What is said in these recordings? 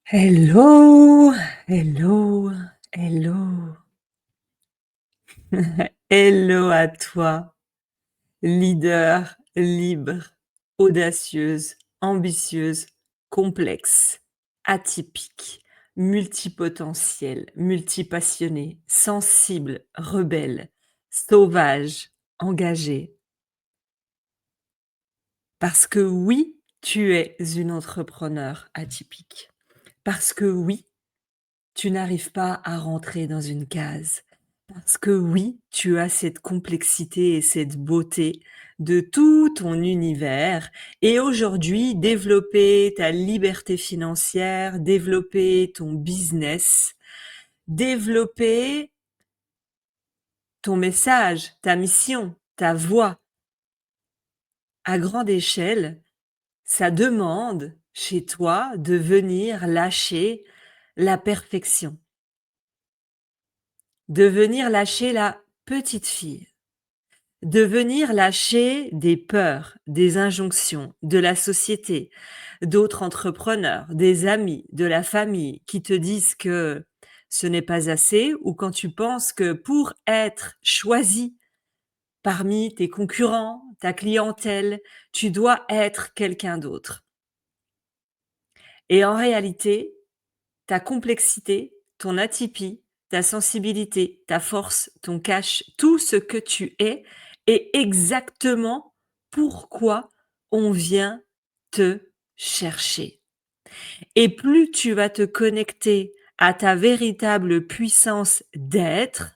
Hello, hello, hello. Hello à toi, leader, libre, audacieuse, ambitieuse, complexe, atypique, multipotentielle, multipassionnée, sensible, rebelle, sauvage, engagée. Parce que oui, tu es une entrepreneur atypique. Parce que oui, tu n'arrives pas à rentrer dans une case. Parce que oui, tu as cette complexité et cette beauté de tout ton univers et aujourd'hui, développer ta liberté financière, développer ton business, développer ton message, ta mission, ta voix à grande échelle, ça demande chez toi de venir lâcher la perfection, de venir lâcher la petite fille. De venir lâcher des peurs, des injonctions de la société, d'autres entrepreneurs, des amis, de la famille qui te disent que ce n'est pas assez ou quand tu penses que pour être choisi parmi tes concurrents, ta clientèle, tu dois être quelqu'un d'autre. Et en réalité, ta complexité, ton atypie, ta sensibilité, ta force, ton cash, tout ce que tu es est exactement pourquoi on vient te chercher. Et plus tu vas te connecter à ta véritable puissance d'être,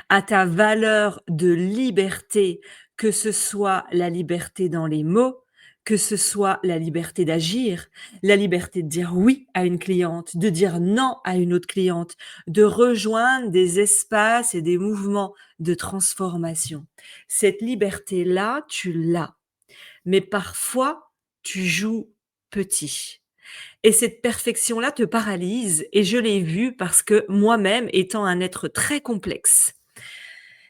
à ta valeur de liberté, que ce soit la liberté dans les mots, que ce soit la liberté d'agir, la liberté de dire oui à une cliente, de dire non à une autre cliente, de rejoindre des espaces et des mouvements de transformation. Cette liberté-là, tu l'as, mais parfois, tu joues petit. Et cette perfection-là te paralyse et je l'ai vu parce que moi-même, étant un être très complexe,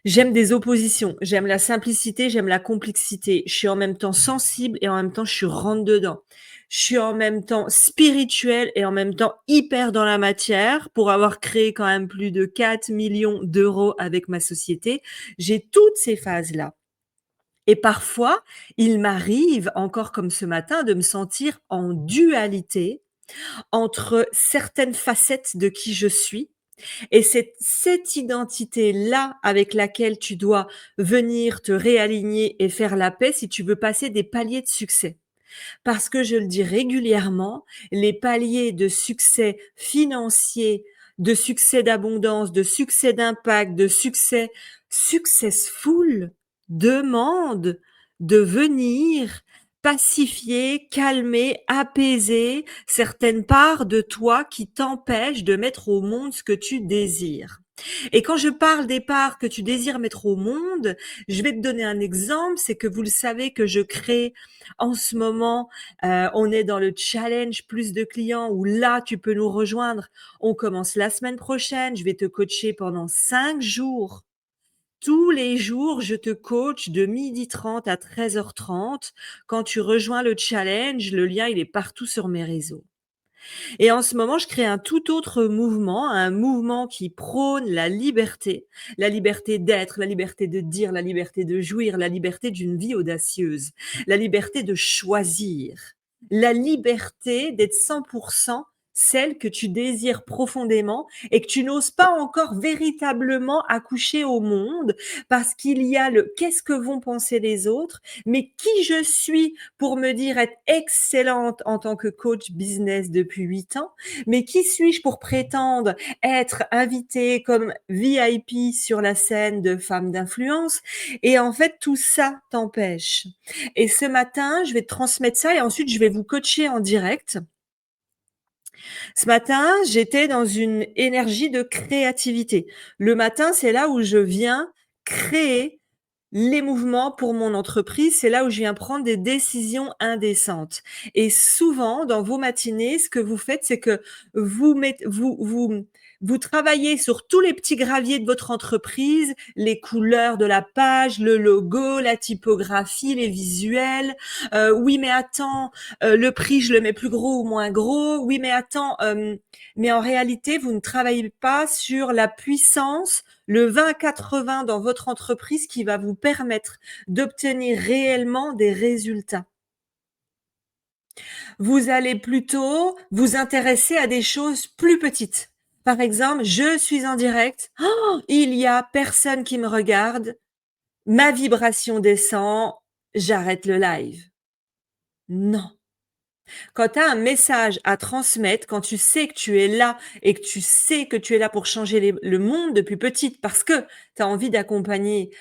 j'aime des oppositions, j'aime la simplicité, j'aime la complexité. Je suis en même temps sensible et en même temps je suis rentre dedans. Je suis en même temps spirituelle et en même temps hyper dans la matière pour avoir créé quand même plus de 4 millions d'euros avec ma société. J'ai toutes ces phases-là. Et parfois, il m'arrive, encore comme ce matin, de me sentir en dualité entre certaines facettes de qui je suis et cette identité-là avec laquelle tu dois venir te réaligner et faire la paix si tu veux passer des paliers de succès. Parce que je le dis régulièrement, les paliers de succès financier, de succès d'abondance, de succès d'impact, de succès successful demandent de venir pacifier, calmer, apaiser certaines parts de toi qui t'empêchent de mettre au monde ce que tu désires. Et quand je parle des parts que tu désires mettre au monde, je vais te donner un exemple, c'est que vous le savez que je crée en ce moment, on est dans le challenge plus de clients où là, tu peux nous rejoindre. On commence la semaine prochaine. Je vais te coacher pendant 5 jours. Tous les jours, je te coach de 12h30 à 13h30. Quand tu rejoins le challenge, le lien, il est partout sur mes réseaux. Et en ce moment, je crée un tout autre mouvement, un mouvement qui prône la liberté d'être, la liberté de dire, la liberté de jouir, la liberté d'une vie audacieuse, la liberté de choisir, la liberté d'être 100% celle que tu désires profondément et que tu n'oses pas encore véritablement accoucher au monde parce qu'il y a le qu'est-ce que vont penser les autres, mais qui je suis pour me dire être excellente en tant que coach business depuis 8 ans, mais qui suis-je pour prétendre être invitée comme VIP sur la scène de femmes d'influence? Et en fait, tout ça t'empêche. Et ce matin, je vais te transmettre ça et ensuite je vais vous coacher en direct. Ce matin, j'étais dans une énergie de créativité. Le matin, c'est là où je viens créer les mouvements pour mon entreprise, c'est là où je viens prendre des décisions indécentes. Et souvent, dans vos matinées, ce que vous faites, c'est que vous Vous travaillez sur tous les petits graviers de votre entreprise, les couleurs de la page, le logo, la typographie, les visuels. Oui, mais attends, le prix, je le mets plus gros ou moins gros. Oui, mais attends, mais en réalité, vous ne travaillez pas sur la puissance, le 20-80 dans votre entreprise qui va vous permettre d'obtenir réellement des résultats. Vous allez plutôt vous intéresser à des choses plus petites. Par exemple, je suis en direct, oh, il y a personne qui me regarde, ma vibration descend, j'arrête le live. Non. Quand tu as un message à transmettre, quand tu sais que tu es là et que tu sais que tu es là pour changer le monde depuis petite parce que tu as envie d'accompagner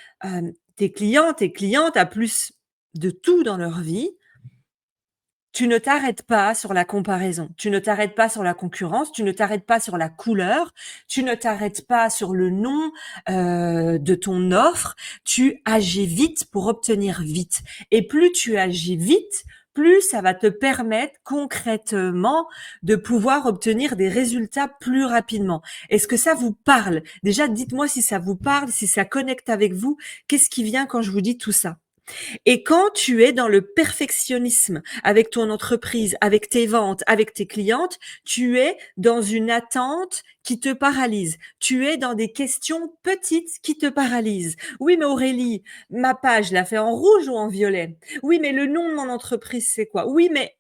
tes clients, tes clientes à plus de tout dans leur vie, tu ne t'arrêtes pas sur la comparaison, tu ne t'arrêtes pas sur la concurrence, tu ne t'arrêtes pas sur la couleur, tu ne t'arrêtes pas sur le nom, de ton offre, tu agis vite pour obtenir vite et plus tu agis vite, plus ça va te permettre concrètement de pouvoir obtenir des résultats plus rapidement. Est-ce que ça vous parle? Déjà, dites-moi si ça vous parle, si ça connecte avec vous. Qu'est-ce qui vient quand je vous dis tout ça? Et quand tu es dans le perfectionnisme avec ton entreprise, avec tes ventes, avec tes clientes, tu es dans une attente qui te paralyse. Tu es dans des questions petites qui te paralysent. Oui, mais Aurélie, ma page, je la fait en rouge ou en violet? Oui, mais le nom de mon entreprise, c'est quoi? Oui, mais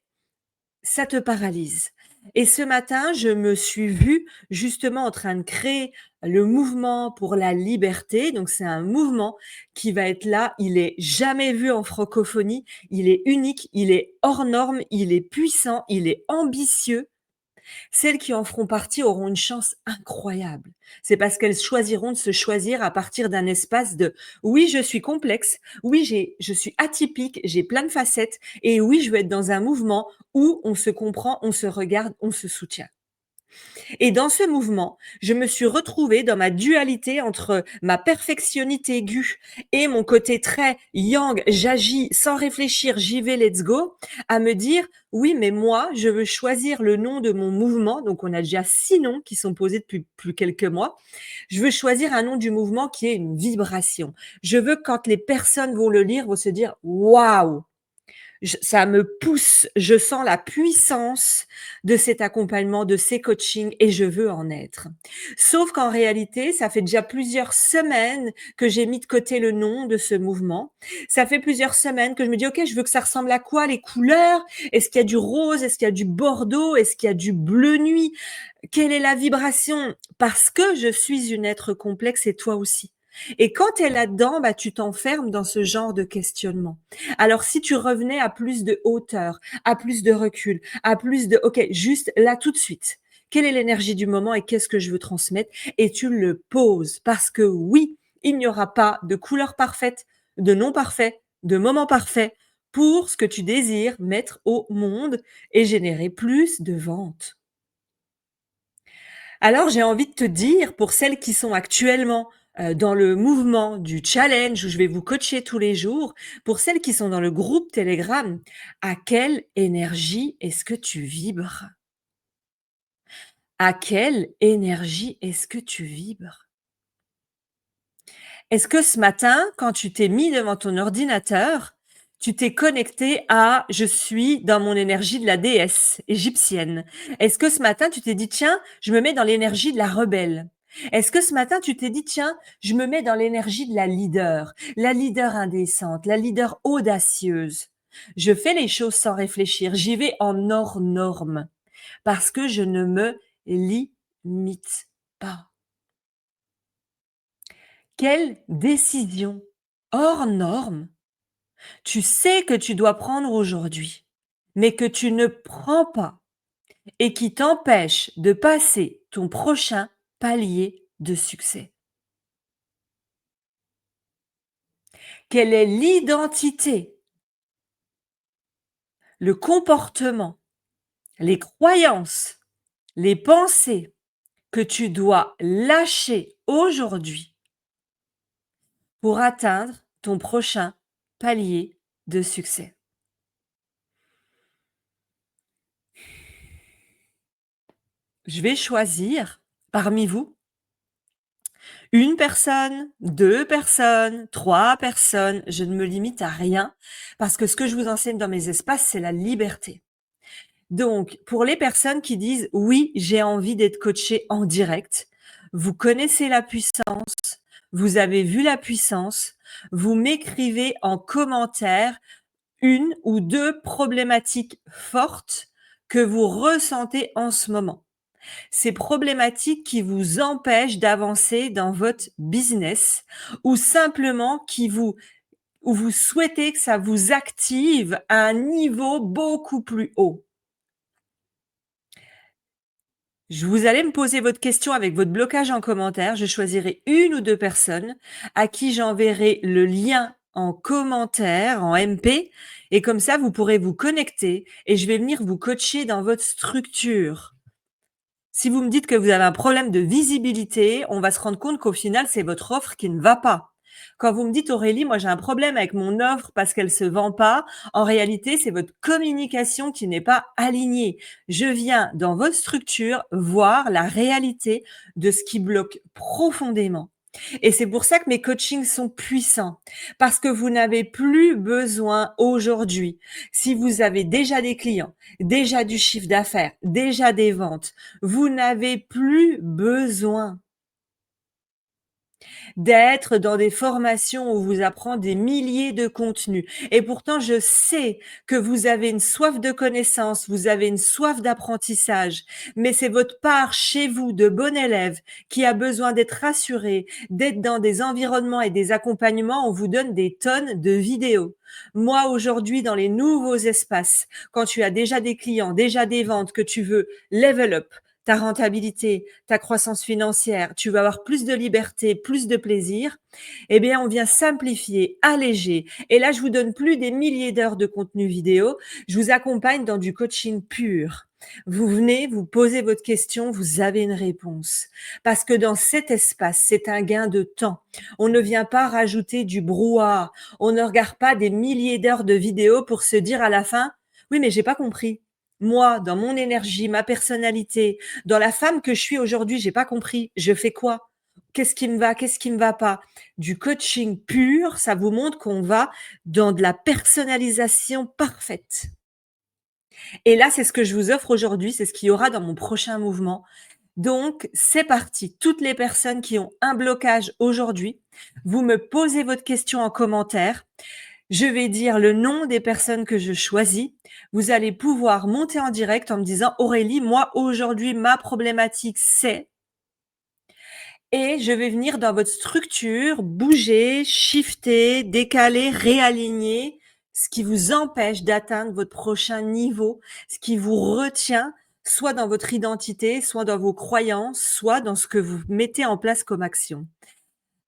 ça te paralyse. Et ce matin, je me suis vue justement en train de créer le mouvement pour la liberté. Donc, c'est un mouvement qui va être là. Il est jamais vu en francophonie. Il est unique. Il est hors norme. Il est puissant. Il est ambitieux. Celles qui en feront partie auront une chance incroyable. C'est parce qu'elles choisiront de se choisir à partir d'un espace de oui, je suis complexe, oui, je suis atypique, j'ai plein de facettes et oui, je veux être dans un mouvement où on se comprend, on se regarde, on se soutient. Et dans ce mouvement, je me suis retrouvée dans ma dualité entre ma perfectionnité aiguë et mon côté très yang, j'agis sans réfléchir, j'y vais, let's go, à me dire, oui, mais moi, je veux choisir le nom de mon mouvement. Donc, on a déjà 6 noms qui sont posés depuis plus quelques mois. Je veux choisir un nom du mouvement qui est une vibration. Je veux que quand les personnes vont le lire, vont se dire, waouh, ça me pousse, je sens la puissance de cet accompagnement, de ces coachings et je veux en être. Sauf qu'en réalité, ça fait déjà plusieurs semaines que j'ai mis de côté le nom de ce mouvement. Ça fait plusieurs semaines que je me dis, OK, je veux que ça ressemble à quoi les couleurs? Est-ce qu'il y a du rose? Est-ce qu'il y a du bordeaux? Est-ce qu'il y a du bleu nuit? Quelle est la vibration? Parce que je suis une être complexe et toi aussi. Et quand tu es là-dedans, bah, tu t'enfermes dans ce genre de questionnement. Alors, si tu revenais à plus de hauteur, à plus de recul, à plus de, OK, juste là tout de suite, quelle est l'énergie du moment et qu'est-ce que je veux transmettre? Et tu le poses parce que oui, il n'y aura pas de couleur parfaite, de nom parfait, de moment parfait pour ce que tu désires mettre au monde et générer plus de ventes. Alors, j'ai envie de te dire, pour celles qui sont actuellement dans le mouvement du challenge où je vais vous coacher tous les jours, pour celles qui sont dans le groupe Telegram, à quelle énergie est-ce que tu vibres? À quelle énergie est-ce que tu vibres? Est-ce que ce matin, quand tu t'es mis devant ton ordinateur, tu t'es connecté à je suis dans mon énergie de la déesse égyptienne? Est-ce que ce matin, tu t'es dit tiens, je me mets dans l'énergie de la rebelle? Est-ce que ce matin, tu t'es dit tiens, je me mets dans l'énergie de la leader indécente, la leader audacieuse? Je fais les choses sans réfléchir, j'y vais en hors norme parce que je ne me limite pas. Quelle décision hors norme tu sais que tu dois prendre aujourd'hui, mais que tu ne prends pas et qui t'empêche de passer ton prochain palier de succès? Quelle est l'identité, le comportement, les croyances, les pensées que tu dois lâcher aujourd'hui pour atteindre ton prochain palier de succès? Je vais choisir Parmi vous, une personne, 2 personnes, 3 personnes, je ne me limite à rien parce que ce que je vous enseigne dans mes espaces, c'est la liberté. Donc, pour les personnes qui disent: «Oui, j'ai envie d'être coachée en direct», vous connaissez la puissance, vous avez vu la puissance, vous m'écrivez en commentaire une ou 2 problématiques fortes que vous ressentez en ce moment. Ces problématiques qui vous empêchent d'avancer dans votre business ou simplement qui vous où vous souhaitez que ça vous active à un niveau beaucoup plus haut. Vous allez me poser votre question avec votre blocage en commentaire. Je choisirai une ou 2 personnes à qui j'enverrai le lien en commentaire, en MP, et comme ça, vous pourrez vous connecter et je vais venir vous coacher dans votre structure. Si vous me dites que vous avez un problème de visibilité, on va se rendre compte qu'au final, c'est votre offre qui ne va pas. Quand vous me dites: «Aurélie, moi j'ai un problème avec mon offre parce qu'elle se vend pas», en réalité, c'est votre communication qui n'est pas alignée. Je viens dans votre structure voir la réalité de ce qui bloque profondément. Et c'est pour ça que mes coachings sont puissants, parce que vous n'avez plus besoin aujourd'hui, si vous avez déjà des clients, déjà du chiffre d'affaires, déjà des ventes, vous n'avez plus besoin d'être dans des formations où on vous apprend des milliers de contenus. Et pourtant, je sais que vous avez une soif de connaissance, vous avez une soif d'apprentissage, mais c'est votre part chez vous de bon élève qui a besoin d'être rassuré, d'être dans des environnements et des accompagnements. On vous donne des tonnes de vidéos. Moi, aujourd'hui, dans les nouveaux espaces, quand tu as déjà des clients, déjà des ventes, que tu veux level up, ta rentabilité, ta croissance financière, tu vas avoir plus de liberté, plus de plaisir, eh bien, on vient simplifier, alléger. Et là, je vous donne plus des milliers d'heures de contenu vidéo. Je vous accompagne dans du coaching pur. Vous venez, vous posez votre question, vous avez une réponse. Parce que dans cet espace, c'est un gain de temps. On ne vient pas rajouter du brouhaha. On ne regarde pas des milliers d'heures de vidéos pour se dire à la fin, oui, mais j'ai pas compris. Moi, dans mon énergie, ma personnalité, dans la femme que je suis aujourd'hui, j'ai pas compris. Je fais quoi? Qu'est-ce qui me va? Qu'est-ce qui me va pas? Du coaching pur, ça vous montre qu'on va dans de la personnalisation parfaite. Et là, c'est ce que je vous offre aujourd'hui, c'est ce qu'il y aura dans mon prochain mouvement. Donc, c'est parti. Toutes les personnes qui ont un blocage aujourd'hui, vous me posez votre question en commentaire. Je vais dire le nom des personnes que je choisis. Vous allez pouvoir monter en direct en me disant: «Aurélie, moi aujourd'hui, ma problématique, c'est», et je vais venir dans votre structure, bouger, shifter, décaler, réaligner ce qui vous empêche d'atteindre votre prochain niveau, ce qui vous retient, soit dans votre identité, soit dans vos croyances, soit dans ce que vous mettez en place comme action.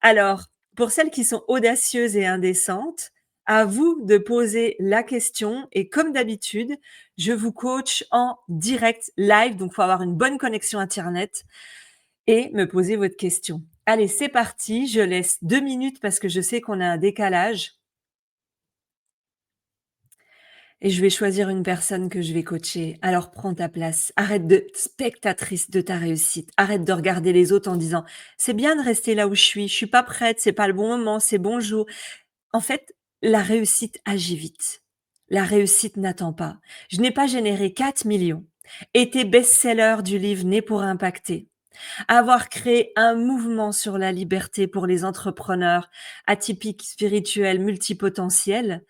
Alors, pour celles qui sont audacieuses et indécentes, à vous de poser la question et comme d'habitude, je vous coach en direct live, donc il faut avoir une bonne connexion internet et me poser votre question. Allez, c'est parti, je laisse 2 minutes parce que je sais qu'on a un décalage et je vais choisir une personne que je vais coacher. Alors prends ta place, arrête de spectatrice de ta réussite, arrête de regarder les autres en disant: «C'est bien de rester là où je suis pas prête, c'est pas le bon moment, c'est bonjour». En fait, la réussite agit vite. La réussite n'attend pas. Je n'ai pas généré 4 millions, été best-seller du livre Né pour impacter, avoir créé un mouvement sur la liberté pour les entrepreneurs atypiques, spirituels, multipotentiels.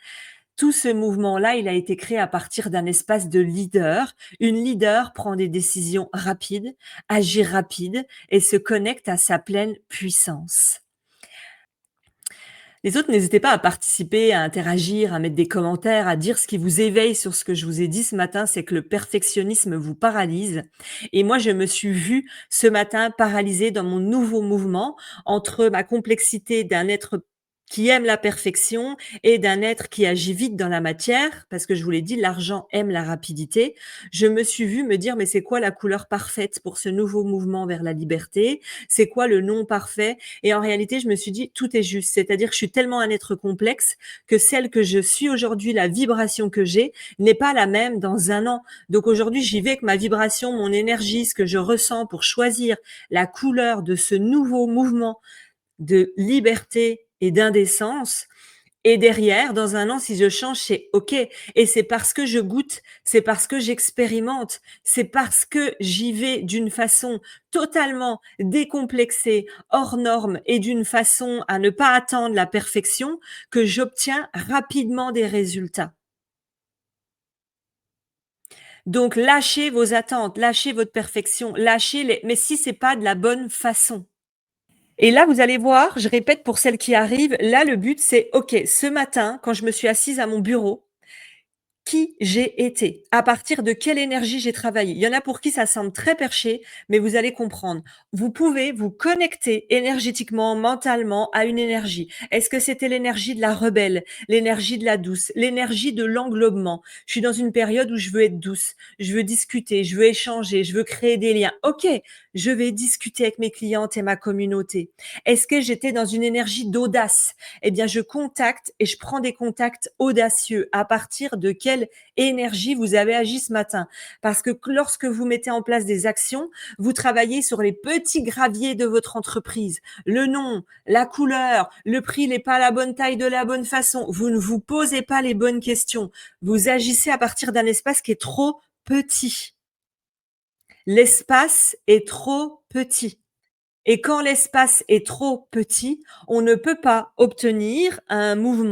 Tout ce mouvement-là, il a été créé à partir d'un espace de leader. Une leader prend des décisions rapides, agit rapide et se connecte à sa pleine puissance. Les autres, n'hésitez pas à participer, à interagir, à mettre des commentaires, à dire ce qui vous éveille sur ce que je vous ai dit ce matin, c'est que le perfectionnisme vous paralyse. Et moi, je me suis vue ce matin paralysée dans mon nouveau mouvement entre ma complexité d'un être qui aime la perfection et d'un être qui agit vite dans la matière, parce que je vous l'ai dit, l'argent aime la rapidité. Je me suis vue me dire: «Mais c'est quoi la couleur parfaite pour ce nouveau mouvement vers la liberté? C'est quoi le nom parfait?» Et en réalité, je me suis dit: «Tout est juste». C'est-à-dire que je suis tellement un être complexe que celle que je suis aujourd'hui, la vibration que j'ai, n'est pas la même dans un an. Donc aujourd'hui, j'y vais avec ma vibration, mon énergie, ce que je ressens pour choisir la couleur de ce nouveau mouvement de liberté et d'indécence. Et derrière, dans un an, si je change, c'est OK. Et c'est parce que je goûte, c'est parce que j'expérimente, c'est parce que j'y vais d'une façon totalement décomplexée, hors norme et d'une façon à ne pas attendre la perfection que j'obtiens rapidement des résultats. Donc lâchez vos attentes, lâchez votre perfection, lâchez les mais si c'est pas de la bonne façon. Et là, vous allez voir, je répète pour celles qui arrivent, là, le but, c'est OK, ce matin, quand je me suis assise à mon bureau, qui j'ai été, à partir de quelle énergie j'ai travaillé. Il y en a pour qui ça semble très perché, mais vous allez comprendre. Vous pouvez vous connecter énergétiquement, mentalement à une énergie. Est-ce que c'était l'énergie de la rebelle, l'énergie de la douce, l'énergie de l'englobement? Je suis dans une période où je veux être douce, je veux discuter, je veux échanger, je veux créer des liens. OK, je vais discuter avec mes clientes et ma communauté. Est-ce que j'étais dans une énergie d'audace? Eh bien, je contacte et je prends des contacts audacieux. À partir de quelle énergie vous avez agi ce matin? Parce que lorsque vous mettez en place des actions, vous travaillez sur les petits graviers de votre entreprise. Le nom, la couleur, le prix n'est pas la bonne taille de la bonne façon. Vous ne vous posez pas les bonnes questions. Vous agissez à partir d'un espace qui est trop petit. L'espace est trop petit. Et quand l'espace est trop petit, on ne peut pas obtenir un mouvement